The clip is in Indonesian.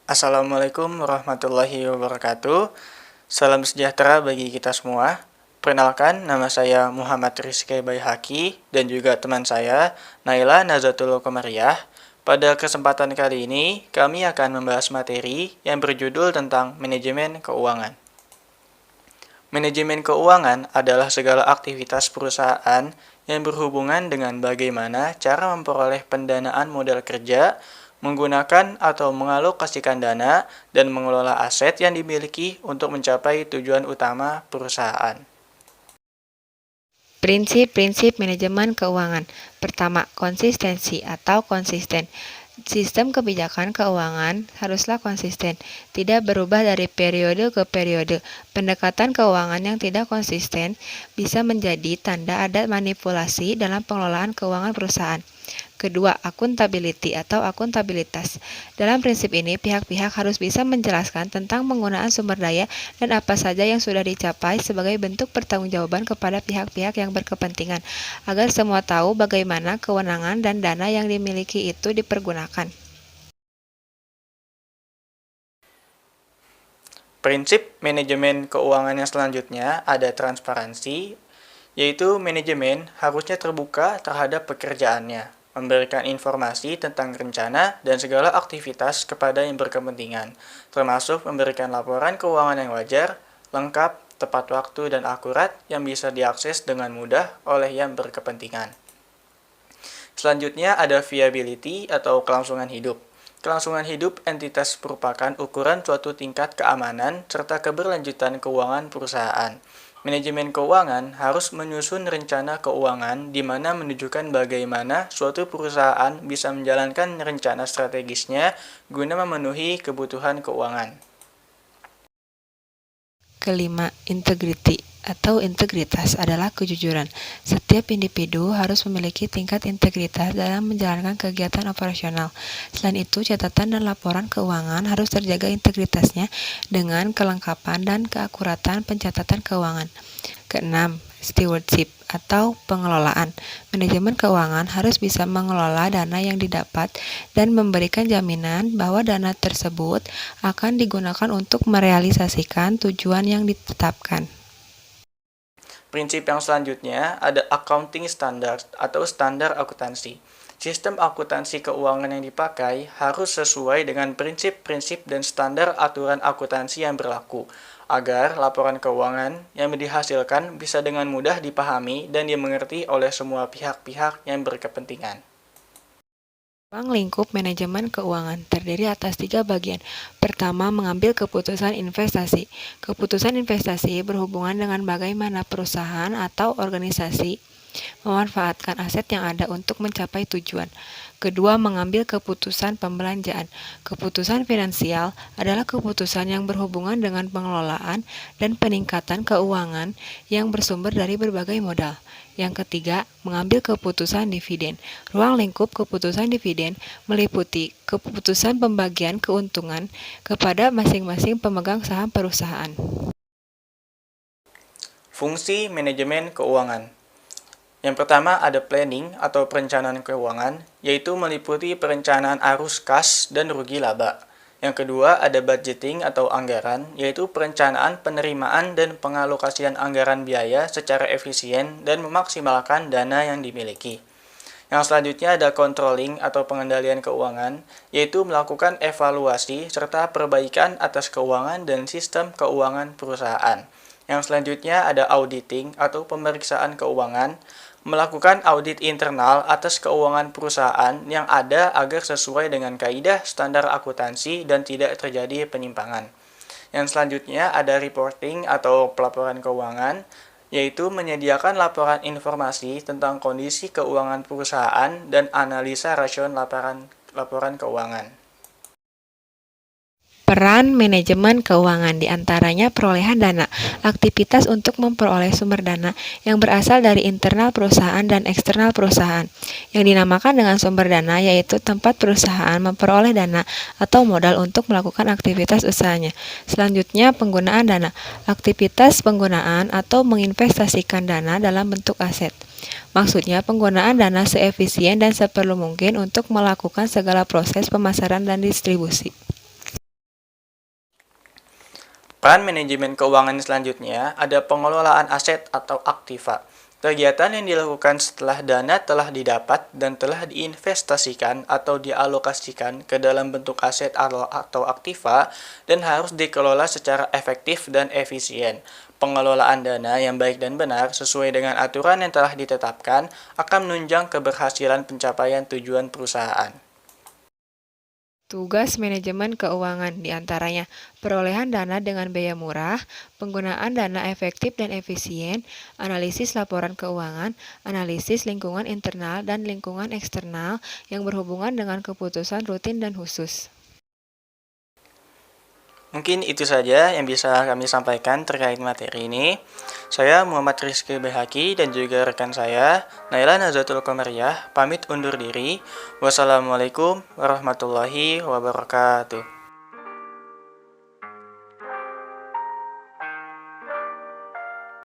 Assalamualaikum warahmatullahi wabarakatuh. Salam sejahtera bagi kita semua. Perkenalkan, nama saya Muhammad Rizky Baihaqi dan juga teman saya, Naila Nazatul Komariah. Pada kesempatan kali ini, kami akan membahas materi yang berjudul tentang manajemen keuangan. Manajemen keuangan adalah segala aktivitas perusahaan yang berhubungan dengan bagaimana cara memperoleh pendanaan modal kerja, menggunakan atau mengalokasikan dana, dan mengelola aset yang dimiliki untuk mencapai tujuan utama perusahaan. Prinsip-prinsip manajemen keuangan. Pertama, konsistensi atau konsisten. Sistem kebijakan keuangan haruslah konsisten, tidak berubah dari periode ke periode. Pendekatan keuangan yang tidak konsisten bisa menjadi tanda ada manipulasi dalam pengelolaan keuangan perusahaan. Kedua, akuntability atau akuntabilitas. Dalam prinsip ini, pihak-pihak harus bisa menjelaskan tentang penggunaan sumber daya dan apa saja yang sudah dicapai sebagai bentuk pertanggungjawaban kepada pihak-pihak yang berkepentingan, agar semua tahu bagaimana kewenangan dan dana yang dimiliki itu dipergunakan. Prinsip manajemen keuangan yang selanjutnya ada transparansi, yaitu manajemen harusnya terbuka terhadap pekerjaannya, memberikan informasi tentang rencana dan segala aktivitas kepada yang berkepentingan, termasuk memberikan laporan keuangan yang wajar, lengkap, tepat waktu, dan akurat yang bisa diakses dengan mudah oleh yang berkepentingan. Selanjutnya ada viability atau kelangsungan hidup. Kelangsungan hidup entitas merupakan ukuran suatu tingkat keamanan serta keberlanjutan keuangan perusahaan. Manajemen keuangan harus menyusun rencana keuangan di mana menunjukkan bagaimana suatu perusahaan bisa menjalankan rencana strategisnya guna memenuhi kebutuhan keuangan. Kelima, integrity atau integritas adalah kejujuran. Setiap individu harus memiliki tingkat integritas dalam menjalankan kegiatan operasional. Selain itu, catatan dan laporan keuangan harus terjaga integritasnya dengan kelengkapan dan keakuratan pencatatan keuangan. Keenam, stewardship atau pengelolaan. Manajemen keuangan harus bisa mengelola dana yang didapat dan memberikan jaminan bahwa dana tersebut akan digunakan untuk merealisasikan tujuan yang ditetapkan. Prinsip yang selanjutnya ada accounting standard atau standar akuntansi. Sistem akuntansi keuangan yang dipakai harus sesuai dengan prinsip-prinsip dan standar aturan akuntansi yang berlaku, agar laporan keuangan yang dihasilkan bisa dengan mudah dipahami dan dimengerti oleh semua pihak-pihak yang berkepentingan. Ruang lingkup manajemen keuangan terdiri atas 3 bagian. Pertama, mengambil keputusan investasi. Keputusan investasi berhubungan dengan bagaimana perusahaan atau organisasi memanfaatkan aset yang ada untuk mencapai tujuan. Kedua, mengambil keputusan pembelanjaan. Keputusan finansial adalah keputusan yang berhubungan dengan pengelolaan dan peningkatan keuangan yang bersumber dari berbagai modal. Yang ketiga, mengambil keputusan dividen. Ruang lingkup keputusan dividen meliputi keputusan pembagian keuntungan kepada masing-masing pemegang saham perusahaan. Fungsi manajemen keuangan. Yang pertama ada planning atau perencanaan keuangan, yaitu meliputi perencanaan arus kas dan rugi laba. Yang kedua ada budgeting atau anggaran, yaitu perencanaan penerimaan dan pengalokasian anggaran biaya secara efisien dan memaksimalkan dana yang dimiliki. Yang selanjutnya ada controlling atau pengendalian keuangan, yaitu melakukan evaluasi serta perbaikan atas keuangan dan sistem keuangan perusahaan. Yang selanjutnya ada auditing atau pemeriksaan keuangan, melakukan audit internal atas keuangan perusahaan yang ada agar sesuai dengan kaidah standar akuntansi dan tidak terjadi penyimpangan. Yang selanjutnya ada reporting atau pelaporan keuangan, yaitu menyediakan laporan informasi tentang kondisi keuangan perusahaan dan analisa rasio laporan keuangan. Peran manajemen keuangan diantaranya perolehan dana, aktivitas untuk memperoleh sumber dana yang berasal dari internal perusahaan dan eksternal perusahaan. Yang dinamakan dengan sumber dana yaitu tempat perusahaan memperoleh dana atau modal untuk melakukan aktivitas usahanya. Selanjutnya, penggunaan dana, aktivitas penggunaan atau menginvestasikan dana dalam bentuk aset. Maksudnya, penggunaan dana seefisien dan seperlu mungkin untuk melakukan segala proses pemasaran dan distribusi. Peran manajemen keuangan selanjutnya ada pengelolaan aset atau aktiva. Kegiatan yang dilakukan setelah dana telah didapat dan telah diinvestasikan atau dialokasikan ke dalam bentuk aset atau aktiva dan harus dikelola secara efektif dan efisien. Pengelolaan dana yang baik dan benar sesuai dengan aturan yang telah ditetapkan akan menunjang keberhasilan pencapaian tujuan perusahaan. Tugas manajemen keuangan diantaranya perolehan dana dengan biaya murah, penggunaan dana efektif dan efisien, analisis laporan keuangan, analisis lingkungan internal dan lingkungan eksternal yang berhubungan dengan keputusan rutin dan khusus. Mungkin itu saja yang bisa kami sampaikan terkait materi ini. Saya Muhammad Rizky Behaki dan juga rekan saya, Naila Nazatul Komariah, pamit undur diri. Wassalamualaikum warahmatullahi wabarakatuh.